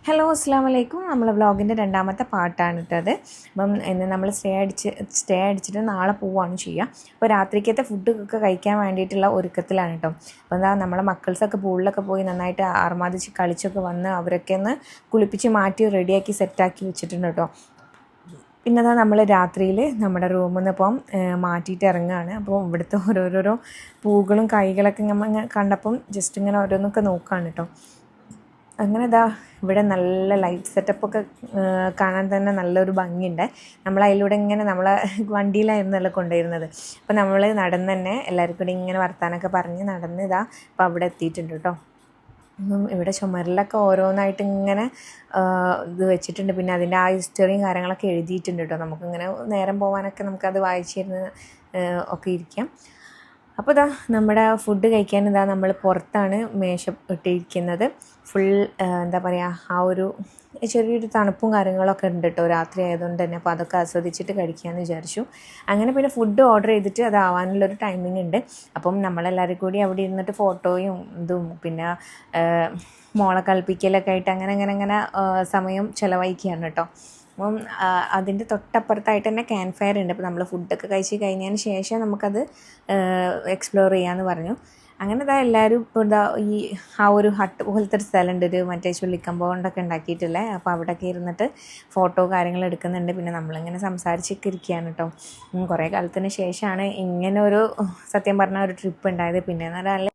Hello അസ്സാം വലൈക്കും. നമ്മളെ വ്ളോഗിൻ്റെ രണ്ടാമത്തെ പാർട്ടാണ് ഇട്ടത്. അപ്പം ഇന്ന് നമ്മൾ സ്റ്റേ അടിച്ചിട്ട് നാളെ പോവുകയാണ് ചെയ്യുക. അപ്പോൾ രാത്രിക്കത്തെ ഫുഡൊക്കെ കഴിക്കാൻ വേണ്ടിയിട്ടുള്ള ഒരുക്കത്തിലാണ് കേട്ടോ. അപ്പോൾ എന്താ നമ്മളെ മക്കൾസൊക്കെ പൂളിലൊക്കെ പോയി നന്നായിട്ട് ആർമാദിച്ച് കളിച്ചൊക്കെ വന്ന് അവരൊക്കെ ഒന്ന് കുളിപ്പിച്ച് മാറ്റി റെഡിയാക്കി സെറ്റാക്കി വെച്ചിട്ടുണ്ട് കേട്ടോ. പിന്നെ അതാ നമ്മൾ രാത്രിയിൽ നമ്മുടെ റൂമിൽ നിന്ന് ഇപ്പം മാറ്റിയിട്ട് ഇറങ്ങുകയാണ്. അപ്പോൾ ഇവിടുത്തെ ഓരോരോ പൂക്കളും കൈകളൊക്കെ നമ്മൾ കണ്ടപ്പം ജസ്റ്റ് ഇങ്ങനെ ഓരോന്നൊക്കെ നോക്കുകയാണ് കേട്ടോ. അങ്ങനെ ഇതാ ഇവിടെ നല്ല ലൈറ്റ് സെറ്റപ്പൊക്കെ കാണാൻ തന്നെ നല്ലൊരു ഭംഗിയുണ്ട്. നമ്മളതിലൂടെ ഇങ്ങനെ നമ്മളെ വണ്ടിയിലായിരുന്നല്ലോ കൊണ്ടുവരുന്നത്. അപ്പോൾ നമ്മൾ നടന്ന് തന്നെ എല്ലാവരും കൂടി ഇങ്ങനെ വർത്താനമൊക്കെ പറഞ്ഞ് നടന്ന് ഇതാ ഇപ്പോൾ അവിടെ എത്തിയിട്ടുണ്ട് കേട്ടോ. ഇവിടെ ചുമരിലൊക്കെ ഓരോന്നായിട്ട് ഇങ്ങനെ ഇത് വെച്ചിട്ടുണ്ട്. പിന്നെ അതിൻ്റെ ആ ഹിസ്റ്ററിയും കാര്യങ്ങളൊക്കെ എഴുതിയിട്ടുണ്ട് കേട്ടോ. നമുക്കിങ്ങനെ നേരം പോകാനൊക്കെ നമുക്കത് വായിച്ചിരുന്ന് ഒക്കെ ഇരിക്കാം. അപ്പോൾ ഇതാ നമ്മുടെ ഫുഡ് കഴിക്കാൻ ഇതാ നമ്മൾ പുറത്താണ് മേശ ഇട്ടിരിക്കുന്നത്. ഫുൾ എന്താ പറയുക, ആ ഒരു ചെറിയൊരു തണുപ്പും കാര്യങ്ങളൊക്കെ ഉണ്ട് കേട്ടോ രാത്രി ആയതുകൊണ്ട് തന്നെ. അപ്പോൾ അതൊക്കെ ആസ്വദിച്ചിട്ട് കഴിക്കാമെന്ന് വിചാരിച്ചു. അങ്ങനെ പിന്നെ ഫുഡ് ഓർഡർ ചെയ്തിട്ട് അതാവാനുള്ളൊരു ടൈമിംഗ് ഉണ്ട്. അപ്പം നമ്മളെല്ലാവരും കൂടി അവിടെ ഇരുന്നിട്ട് ഫോട്ടോയും ഇതും പിന്നെ മോളെ കളിപ്പിക്കലൊക്കെ ആയിട്ട് അങ്ങനെ സമയം ചിലവഴിക്കുകയാണ് കേട്ടോ. അപ്പം അതിൻ്റെ തൊട്ടപ്പുറത്തായിട്ട് തന്നെ ക്യാമ്പ് ഫയർ ഉണ്ട്. അപ്പോൾ നമ്മൾ ഫുഡൊക്കെ കഴിച്ച് കഴിഞ്ഞതിന് ശേഷം നമുക്കത് എക്സ്പ്ലോർ ചെയ്യാമെന്ന് പറഞ്ഞു. അങ്ങനെ ഇതാ എല്ലാവരും ഇപ്പോൾ ഇതാ ഈ ആ ഒരു ഹട്ട് പോലത്തെ ഒരു സ്ഥലമുണ്ട്, ഒരു മറ്റേ ചുള്ളിക്കമ്പ് കൊണ്ടൊക്കെ ഉണ്ടാക്കിയിട്ടില്ലേ. അപ്പോൾ അവിടെയൊക്കെ ഇരുന്നിട്ട് ഫോട്ടോ കാര്യങ്ങൾ എടുക്കുന്നുണ്ട്. പിന്നെ നമ്മളിങ്ങനെ സംസാരിച്ചൊക്കെ ഇരിക്കുകയാണ് കേട്ടോ. കുറേ കാലത്തിന് ശേഷമാണ് ഇങ്ങനെ ഒരു സത്യം പറഞ്ഞ ഒരു ട്രിപ്പ് ഉണ്ടായത്. പിന്നെ എന്ന് പറഞ്ഞാൽ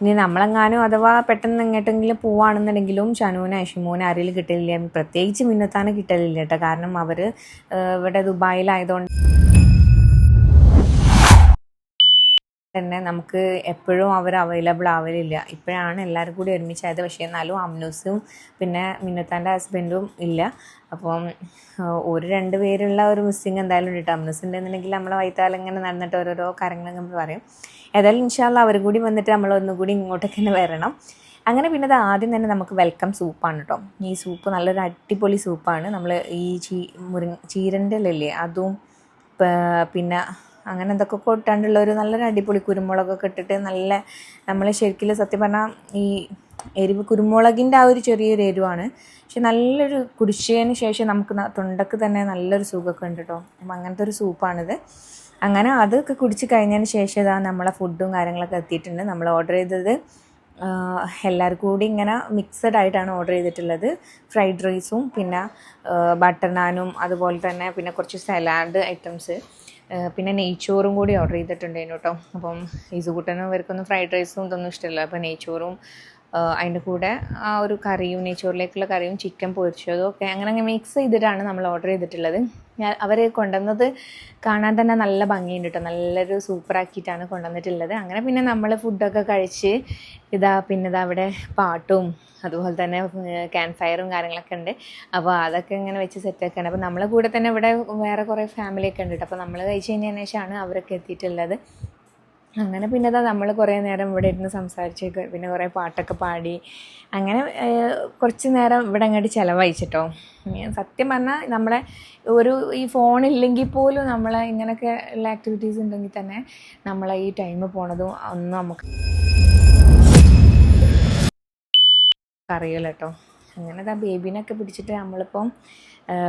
ഇനി നമ്മളെങ്ങാനും അഥവാ പെട്ടെന്ന് എങ്ങോട്ടെങ്കിലും പോവുകയാണെന്നുണ്ടെങ്കിലും ഷനൂന് അഷിമൂന് ആരെങ്കിലും കിട്ടലില്ല, പ്രത്യേകിച്ച് മിന്നത്താനെ കിട്ടലില്ല കേട്ടോ. കാരണം അവർ ഇവിടെ ദുബായിലായതുകൊണ്ട് തന്നെ നമുക്ക് എപ്പോഴും അവർ അവൈലബിൾ ആവലില്ല. ഇപ്പോഴാണ് എല്ലാവരും കൂടി ഒരുമിച്ചായത്. പക്ഷേ എന്നാലും അമ്നൂസും പിന്നെ മിന്നത്താൻ്റെ ഹസ്ബൻഡും ഇല്ല. അപ്പം ഒരു 2 പേരുള്ള ഒരു മിസ്സിങ് എന്തായാലും ഉണ്ട് കേട്ടോ. അമ്നൂസ് ഉണ്ടെന്നുണ്ടെങ്കിൽ നമ്മളെ വൈത്താലം ഇങ്ങനെ നടന്നിട്ട് ഓരോരോ കാര്യങ്ങൾ നമ്മൾ പറയും. ഏതായാലും ഇൻഷാല്ലാ അവർ കൂടി വന്നിട്ട് നമ്മൾ ഒന്നുകൂടി ഇങ്ങോട്ടൊക്കെ തന്നെ വരണം. അങ്ങനെ പിന്നെ അത് ആദ്യം തന്നെ നമുക്ക് വെൽക്കം സൂപ്പാണ് കേട്ടോ. ഈ സൂപ്പ് നല്ലൊരു അടിപൊളി സൂപ്പാണ്. നമ്മൾ ഈ ചീരൻ്റെ ഇല്ലേ അതും പിന്നെ അങ്ങനെ എന്തൊക്കെ ഇട്ടാണ്ടുള്ള ഒരു നല്ലൊരു അടിപൊളി കുരുമുളകൊക്കെ ഇട്ടിട്ട് നല്ല നമ്മൾ ശരിക്കും സത്യം പറഞ്ഞാൽ ഈ എരിവ് കുരുമുളകിൻ്റെ ആ ഒരു ചെറിയൊരു എരിവാണ്. പക്ഷെ നല്ലൊരു കുടിച്ചതിന് ശേഷം നമുക്ക് തൊണ്ടക്ക് തന്നെ നല്ലൊരു സുഖമൊക്കെ ഉണ്ട് കേട്ടോ. അപ്പം അങ്ങനത്തെ ഒരു സൂപ്പാണിത്. അങ്ങനെ അതൊക്കെ കുടിച്ച് കഴിഞ്ഞതിന് ശേഷം ഇതാ നമ്മളെ ഫുഡും കാര്യങ്ങളൊക്കെ എത്തിയിട്ടുണ്ട്. നമ്മൾ ഓർഡർ ചെയ്തത് എല്ലാവർക്കും കൂടി ഇങ്ങനെ മിക്സഡ് ആയിട്ടാണ് ഓർഡർ ചെയ്തിട്ടുള്ളത്. ഫ്രൈഡ് റൈസും പിന്നെ ബട്ടർ നാനും അതുപോലെ തന്നെ പിന്നെ കുറച്ച് സലാഡ് ഐറ്റംസ് പിന്നെ നെയ്ച്ചോറും കൂടി ഓർഡർ ചെയ്തിട്ടുണ്ടായിരുന്നു കേട്ടോ. അപ്പം ഈസുകൂട്ടനും ഇവർക്കൊന്നും ഫ്രൈഡ് റൈസും ഇതൊന്നും ഇഷ്ടമല്ല. അപ്പോൾ നെയ്ച്ചോറും അതിൻ്റെ കൂടെ ആ ഒരു കറിയും നെയ്ച്ചോറിലേക്കുള്ള കറിയും ചിക്കൻ പൊരിച്ചതും ഒക്കെ അങ്ങനെ മിക്സ് ചെയ്തിട്ടാണ് നമ്മൾ ഓർഡർ ചെയ്തിട്ടുള്ളത്. അവർ കൊണ്ടുവന്നത് കാണാൻ തന്നെ നല്ല ഭംഗിയുണ്ട് കേട്ടോ. നല്ലൊരു സൂപ്പറാക്കിയിട്ടാണ് കൊണ്ടുവന്നിട്ടുള്ളത്. അങ്ങനെ പിന്നെ നമ്മൾ ഫുഡൊക്കെ കഴിച്ച് പിന്നെ അവിടെ പാട്ടും അതുപോലെ തന്നെ ക്യാമ്പ് ഫയറും കാര്യങ്ങളൊക്കെ ഉണ്ട്. അപ്പോൾ അതൊക്കെ ഇങ്ങനെ വെച്ച് സെറ്റാക്കുകയാണ്. അപ്പോൾ നമ്മളെ കൂടെ തന്നെ ഇവിടെ വേറെ കുറേ ഫാമിലിയൊക്കെ ഉണ്ട് കേട്ടോ. അപ്പോൾ നമ്മൾ കഴിച്ച് കഴിഞ്ഞതിന് ശേഷമാണ് അവരൊക്കെ എത്തിയിട്ടുള്ളത്. അങ്ങനെ പിന്നെ നമ്മൾ കുറേ നേരം ഇവിടെ ഇരുന്ന് സംസാരിച്ച് പിന്നെ കുറേ പാട്ടൊക്കെ പാടി അങ്ങനെ കുറച്ച് നേരം ഇവിടെ അങ്ങോട്ട് ചിലവഴിച്ചിട്ടോ. സത്യം പറഞ്ഞാൽ നമ്മളെ ഈ ഫോണില്ലെങ്കിൽ പോലും നമ്മളെ ഇങ്ങനെയൊക്കെ ഉള്ള ആക്ടിവിറ്റീസ് ഉണ്ടെങ്കിൽ തന്നെ നമ്മളെ ഈ ടൈം പോണതും ഒന്നും നമുക്ക് അറിയില്ല കേട്ടോ. അങ്ങനെ ബേബീനൊക്കെ പിടിച്ചിട്ട് നമ്മളിപ്പം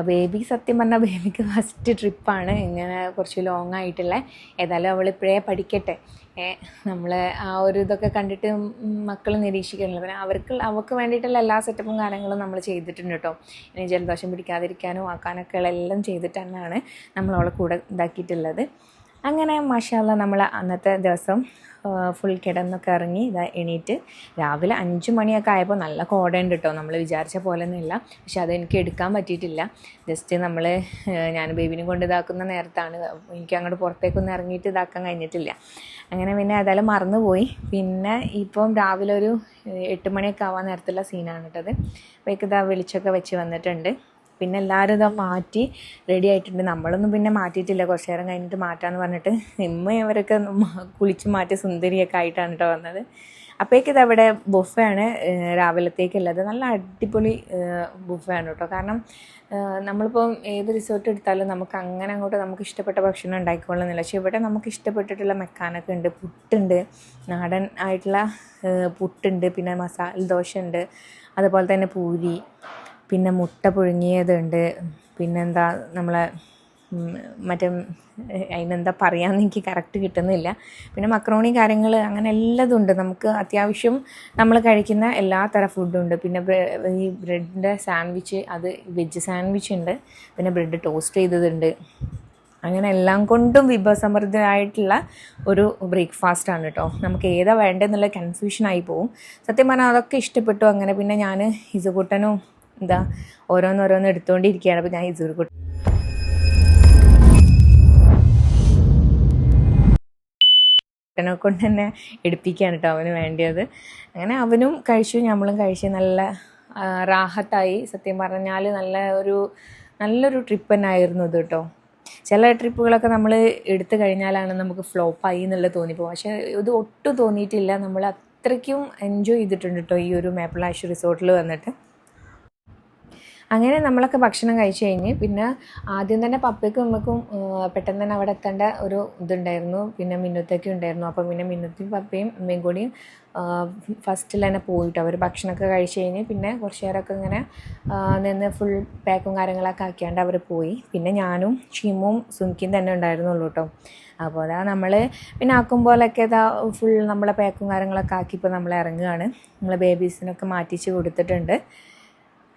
ബേബി സത്യം പറഞ്ഞാൽ ബേബിക്ക് ഫസ്റ്റ് ട്രിപ്പാണ് ഇങ്ങനെ കുറച്ച് ലോങ് ആയിട്ടുള്ള. ഏതായാലും അവളിപ്പോഴേ പഠിക്കട്ടെ. നമ്മൾ ആ ഒരു ഇതൊക്കെ കണ്ടിട്ട് മക്കൾ നിരീക്ഷിക്കണല്ലോ. പിന്നെ അവർക്ക് വേണ്ടിയിട്ടുള്ള എല്ലാ സെറ്റപ്പും കാര്യങ്ങളും നമ്മൾ ചെയ്തിട്ടുണ്ട് കേട്ടോ. ഇനി ജലദോഷം പിടിക്കാതിരിക്കാനും ആക്കാനൊക്കെ എല്ലാം ചെയ്തിട്ട് തന്നെയാണ് നമ്മളവളെ കൂടെ ഇതാക്കിയിട്ടുള്ളത്. അങ്ങനെ മാഷാഅല്ലാ നമ്മൾ അന്നത്തെ ദിവസം ഫുൾ കിടന്നൊക്കെ ഇറങ്ങി എണീറ്റ് രാവിലെ 5 മണിയൊക്കെ ആയപ്പോൾ നല്ല കോടയുണ്ട് കേട്ടോ. നമ്മൾ വിചാരിച്ച പോലെ ഒന്നുമില്ല. പക്ഷെ അതെനിക്ക് എടുക്കാൻ പറ്റിയിട്ടില്ല. ജസ്റ്റ് ഞാൻ ബേബിനെ കൊണ്ട് ഇതാക്കുന്ന നേരത്താണ്. എനിക്ക് അങ്ങോട്ട് പുറത്തേക്കൊന്നും ഇറങ്ങിയിട്ട് ഇതാക്കാൻ കഴിഞ്ഞിട്ടില്ല. അങ്ങനെ പിന്നെ ഏതായാലും മറന്നുപോയി. പിന്നെ ഇപ്പം രാവിലെ ഒരു 8 മണിയൊക്കെ ആവാൻ നേരത്തുള്ള സീനാണ് കേട്ടത്. അപ്പോഴേക്ക് വെളിച്ചമൊക്കെ വെച്ച് വന്നിട്ടുണ്ട്. പിന്നെ എല്ലാവരും മാറ്റി റെഡി ആയിട്ടുണ്ട്. നമ്മളൊന്നും പിന്നെ മാറ്റിയിട്ടില്ല. കുറച്ച് നേരം കഴിഞ്ഞിട്ട് മാറ്റാമെന്ന് പറഞ്ഞിട്ട് ഇവരൊക്കെ കുളിച്ച് മാറ്റി സുന്ദരിയൊക്കെ ആയിട്ടാണ് കേട്ടോ വന്നത്. അപ്പോഴേക്ക് അവിടെ ബുഫയാണ് രാവിലത്തേക്കുള്ളത്. നല്ല അടിപൊളി ബുഫയാണ് കേട്ടോ. കാരണം നമ്മളിപ്പം ഏത് റിസോർട്ട് എടുത്താലും നമുക്ക് അങ്ങനെ അങ്ങോട്ട് നമുക്ക് ഇഷ്ടപ്പെട്ട ഭക്ഷണം ഉണ്ടാക്കിക്കൊള്ളുന്നില്ല. പക്ഷെ ഇവിടെ നമുക്ക് ഇഷ്ടപ്പെട്ടിട്ടുള്ള മെക്കാനൊക്കെ ഉണ്ട്. പുട്ടുണ്ട്, നാടൻ ആയിട്ടുള്ള പുട്ടുണ്ട്, പിന്നെ മസാല ദോശ ഉണ്ട്, അതുപോലെ തന്നെ പൂരി, പിന്നെ മുട്ട പുഴുങ്ങിയതുണ്ട്, പിന്നെന്താ നമ്മളെ മറ്റേ അതിനെന്താ പറയാമെന്ന് എനിക്ക് കറക്റ്റ് കിട്ടുന്നില്ല. പിന്നെ മക്രോണി കാര്യങ്ങൾ അങ്ങനെ എല്ലാതും ഉണ്ട്. നമുക്ക് അത്യാവശ്യം നമ്മൾ കഴിക്കുന്ന എല്ലാ തരം ഫുഡും ഉണ്ട്. പിന്നെ ഈ ബ്രെഡിൻ്റെ സാൻഡ്വിച്ച്, അത് വെജ് സാൻഡ്വിച്ച് ഉണ്ട്. പിന്നെ ബ്രെഡ് ടോസ്റ്റ് ചെയ്തതുണ്ട്. അങ്ങനെ എല്ലാം കൊണ്ടും വിഭവസമൃദ്ധമായിട്ടുള്ള ഒരു ബ്രേക്ക്ഫാസ്റ്റാണ് കേട്ടോ. നമുക്ക് ഏതാ വേണ്ടതെന്നുള്ള കൺഫ്യൂഷനായി പോവും. സത്യം പറഞ്ഞാൽ അതൊക്കെ ഇഷ്ടപ്പെട്ടു. അങ്ങനെ പിന്നെ ഞാൻ ഇസുകുട്ടനും എന്താ ഓരോന്നോരോന്ന് എടുത്തുകൊണ്ടിരിക്കുകയാണ്. അപ്പോൾ ഞാൻ ഇസുകുട്ടനെ കൊണ്ട് തന്നെ എടുപ്പിക്കുകയാണ് കേട്ടോ അവന് വേണ്ടിയത്. അങ്ങനെ അവനും കഴിച്ചു, നമ്മളും കഴിച്ച് നല്ല റാഹത്തായി. സത്യം പറഞ്ഞാൽ നല്ലൊരു ട്രിപ്പ് തന്നെ ആയിരുന്നു ഇത് കേട്ടോ. ചില ട്രിപ്പുകളൊക്കെ നമ്മൾ എടുത്തു കഴിഞ്ഞാലാണ് നമുക്ക് ഫ്ലോപ്പായി എന്നുള്ളത് തോന്നിപ്പോകും. പക്ഷേ ഇത് ഒട്ടും തോന്നിയിട്ടില്ല. നമ്മൾ അത്രയ്ക്കും എൻജോയ് ചെയ്തിട്ടുണ്ട് കേട്ടോ ഈ ഒരു മേപ്പിൾ ആഷ് റിസോർട്ടിൽ വന്നിട്ട്. അങ്ങനെ നമ്മളൊക്കെ ഭക്ഷണം കഴിച്ച് കഴിഞ്ഞ് പിന്നെ ആദ്യം തന്നെ പപ്പയ്ക്കും ഉമ്മയ്ക്കും പെട്ടെന്ന് തന്നെ അവിടെ എത്തേണ്ട ഒരു ഇതുണ്ടായിരുന്നു. പിന്നെ മിന്നുത്തേക്കും ഉണ്ടായിരുന്നു. അപ്പം പിന്നെ മിന്നുത്തിയും പപ്പയും ഉമ്മയും കൂടിയും ഫസ്റ്റിൽ തന്നെ പോയിട്ട് അവർ ഭക്ഷണമൊക്കെ കഴിച്ച് കഴിഞ്ഞ് പിന്നെ കുറച്ച് നേരമൊക്കെ ഇങ്ങനെ നിന്ന് ഫുൾ പാക്കും കാര്യങ്ങളൊക്കെ ആക്കിയാണ്ട് അവർ പോയി. പിന്നെ ഞാനും ഷിമും സുനിക്കും തന്നെ ഉണ്ടായിരുന്നുള്ളൂ കേട്ടോ. അപ്പോൾ അതാ നമ്മൾ പിന്നെ ആക്കും പോലെയൊക്കെ ഇതാ ഫുൾ നമ്മളെ പാക്കും കാര്യങ്ങളൊക്കെ ആക്കി ഇപ്പോൾ നമ്മൾ ഇറങ്ങുകയാണ്. നമ്മളെ ബേബീസിനൊക്കെ മാറ്റിച്ച് കൊടുത്തിട്ടുണ്ട്.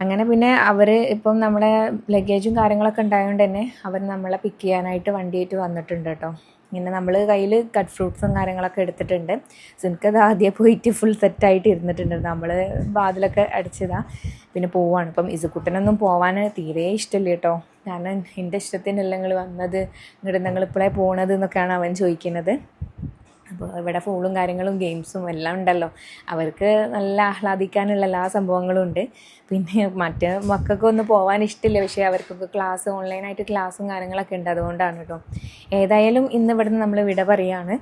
അങ്ങനെ പിന്നെ അവർ ഇപ്പം നമ്മുടെ ലഗേജും കാര്യങ്ങളൊക്കെ ഉണ്ടായതുകൊണ്ട് തന്നെ അവർ നമ്മളെ പിക്ക് ചെയ്യാനായിട്ട് വണ്ടിയായിട്ട് വന്നിട്ടുണ്ട് കേട്ടോ. ഇങ്ങനെ നമ്മൾ കയ്യിൽ കട്ട് ഫ്രൂട്ട്സും കാര്യങ്ങളൊക്കെ എടുത്തിട്ടുണ്ട്. സുനിക്കത് ആദ്യം പോയിട്ട് ഫുൾ സെറ്റായിട്ട് ഇരുന്നിട്ടുണ്ട്. നമ്മൾ വാതിലൊക്കെ അടിച്ചതാണ്. പിന്നെ പോവാണ്. ഇപ്പം ഇസുകുട്ടനൊന്നും പോവാൻ തീരെ ഇഷ്ടമില്ല കേട്ടോ. കാരണം എൻ്റെ ഇഷ്ടത്തിനല്ല നിങ്ങൾ വന്നത്, ഇങ്ങോട്ട് നിങ്ങൾ ഇപ്പോഴേ പോകണത് എന്നൊക്കെയാണ് അവൻ ചോദിക്കുന്നത്. അപ്പോൾ ഇവിടെ ഫോണും കാര്യങ്ങളും ഗെയിംസും എല്ലാം ഉണ്ടല്ലോ. അവർക്ക് നല്ല ആഹ്ലാദിക്കാനുള്ള എല്ലാ സംഭവങ്ങളും ഉണ്ട്. പിന്നെ മറ്റേ മക്കൾക്കൊന്നും പോകാൻ ഇഷ്ടമില്ല. പക്ഷേ അവർക്കൊക്കെ ക്ലാസ് ഓൺലൈനായിട്ട് ക്ലാസ്സും കാര്യങ്ങളൊക്കെ ഉണ്ട്. അതുകൊണ്ടാണ് കേട്ടോ. ഏതായാലും ഇന്ന് ഇവിടുന്ന് നമ്മൾ വിട പറയുകയാണ്.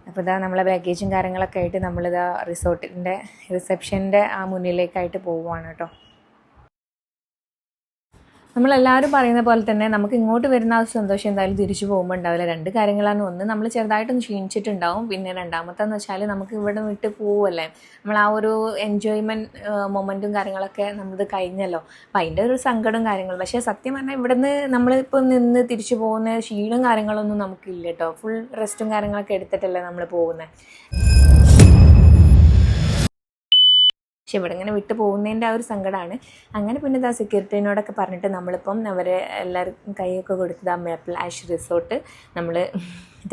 അപ്പോൾ ഇതാ നമ്മളെ ബാഗേജും കാര്യങ്ങളൊക്കെ ആയിട്ട് നമ്മളിതാ റിസോർട്ടിൻ്റെ റിസപ്ഷൻ്റെ ആ മുന്നിലേക്കായിട്ട് പോവുകയാണ് കേട്ടോ. നമ്മളെല്ലാവരും പറയുന്ന പോലെ തന്നെ നമുക്ക് ഇങ്ങോട്ട് വരുന്ന ആ സന്തോഷം എന്തായാലും തിരിച്ചു പോകുമ്പോൾ ഉണ്ടാവില്ല. രണ്ട് കാര്യങ്ങളാണ്. ഒന്ന്, നമ്മൾ ചെറുതായിട്ടൊന്ന് ക്ഷീണിച്ചിട്ടുണ്ടാവും. പിന്നെ രണ്ടാമത്തെന്ന് വെച്ചാൽ നമുക്ക് ഇവിടെ വിട്ട് പോവല്ലേ, നമ്മൾ ആ ഒരു എൻജോയ്മെൻറ്റ് മൊമെൻറ്റും കാര്യങ്ങളൊക്കെ നമ്മളത് കഴിഞ്ഞല്ലോ. അപ്പം അതിൻ്റെ ഒരു സങ്കടവും കാര്യങ്ങളും. പക്ഷേ സത്യം പറഞ്ഞാൽ ഇവിടുന്ന് നമ്മളിപ്പോൾ നിന്ന് തിരിച്ചു പോകുന്ന ക്ഷീണവും കാര്യങ്ങളൊന്നും നമുക്കില്ല കേട്ടോ. ഫുൾ റെസ്റ്റും കാര്യങ്ങളൊക്കെ എടുത്തിട്ടല്ലേ നമ്മൾ പോകുന്നത്. പക്ഷെ ഇവിടെ ഇങ്ങനെ വിട്ട് പോകുന്നതിൻ്റെ ആ ഒരു സങ്കടമാണ്. അങ്ങനെ പിന്നെ ഇതാ സെക്യൂരിറ്റീനോടൊക്കെ പറഞ്ഞിട്ട് നമ്മളിപ്പം അവരെ എല്ലാവർക്കും കൈയൊക്കെ കൊടുത്തത് ആ മേപ്പിൾ ആഷ് റിസോർട്ട് നമ്മൾ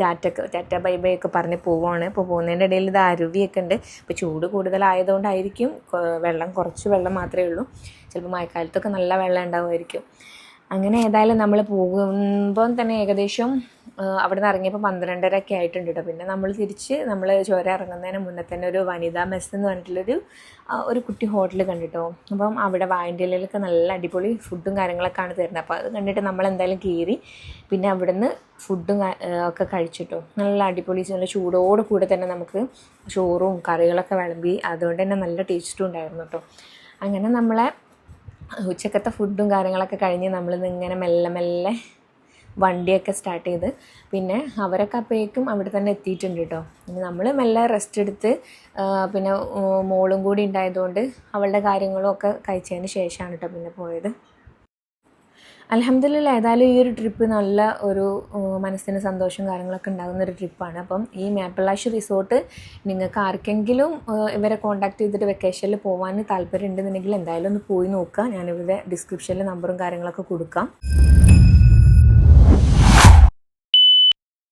ടാറ്റ ബൈ ബൈ ഒക്കെ പറഞ്ഞ് പോവുകയാണ്. ഇപ്പോൾ പോകുന്നതിൻ്റെ ഇടയിൽ ഇത് അരുവിയൊക്കെ ഉണ്ട്. ഇപ്പോൾ ചൂട് കൂടുതലായതുകൊണ്ടായിരിക്കും കുറച്ച് വെള്ളം മാത്രമേ ഉള്ളൂ. ചിലപ്പോൾ മഴക്കാലത്തൊക്കെ നല്ല വെള്ളം ഉണ്ടാവുമായിരിക്കും. അങ്ങനെ ഏതായാലും നമ്മൾ പോകുമ്പം തന്നെ ഏകദേശം അവിടെ നിന്ന് ഇറങ്ങിയപ്പോൾ 12:30 ആയിട്ടുണ്ട് കേട്ടോ. പിന്നെ നമ്മൾ ചുരം ഇറങ്ങുന്നതിന് മുന്നേ തന്നെ ഒരു വനിതാ മെസ്സ് എന്ന് പറഞ്ഞിട്ടുള്ളൊരു കുട്ടി ഹോട്ടൽ കണ്ടിട്ടോ. അപ്പം അവിടെ വാഴൻ്റെലയിലൊക്കെ നല്ല അടിപൊളി ഫുഡും കാര്യങ്ങളൊക്കെയാണ് തരുന്നത്. അപ്പോൾ അത് കണ്ടിട്ട് നമ്മളെന്തായാലും കയറി. പിന്നെ അവിടെ നിന്ന് ഫുഡും ഒക്കെ കഴിച്ചിട്ടോ. നല്ല അടിപൊളി, നല്ല ചൂടോട് കൂടെ തന്നെ നമുക്ക് ചോറും കറികളൊക്കെ വിളമ്പി. അതുകൊണ്ട് തന്നെ നല്ല ടേസ്റ്റും ഉണ്ടായിരുന്നു കേട്ടോ. അങ്ങനെ നമ്മളെ ഉച്ചക്കത്തെ ഫുഡും കാര്യങ്ങളൊക്കെ കഴിഞ്ഞ് നമ്മളിങ്ങനെ മെല്ലെ വണ്ടിയൊക്കെ സ്റ്റാർട്ട് ചെയ്ത് പിന്നെ അവരൊക്കെ അപ്പോഴേക്കും അവിടെ തന്നെ എത്തിയിട്ടുണ്ട് കേട്ടോ. പിന്നെ നമ്മൾ മെല്ലെ റെസ്റ്റ് എടുത്ത് പിന്നെ മോളും കൂടി ഉണ്ടായതുകൊണ്ട് അവളുടെ കാര്യങ്ങളും ഒക്കെ കഴിച്ചതിന് ശേഷമാണ് കേട്ടോ പിന്നെ പോയത്. അൽഹംദുലില്ലാ, ഏതായാലും ഈ ഒരു ട്രിപ്പ് നല്ല ഒരു മനസ്സിന് സന്തോഷവും കാര്യങ്ങളൊക്കെ ഉണ്ടാകുന്നൊരു ട്രിപ്പാണ്. അപ്പം ഈ മേപ്പിൾ ആഷ് റിസോർട്ട് നിങ്ങൾക്ക് ആർക്കെങ്കിലും ഇവരെ കോൺടാക്ട് ചെയ്തിട്ട് വെക്കേഷനിൽ പോകാൻ താല്പര്യം ഉണ്ടെന്നുണ്ടെങ്കിൽ എന്തായാലും ഒന്ന് പോയി നോക്കുക. ഞാനിവിടെ ഡിസ്ക്രിപ്ഷനിൽ നമ്പറും കാര്യങ്ങളൊക്കെ കൊടുക്കാം.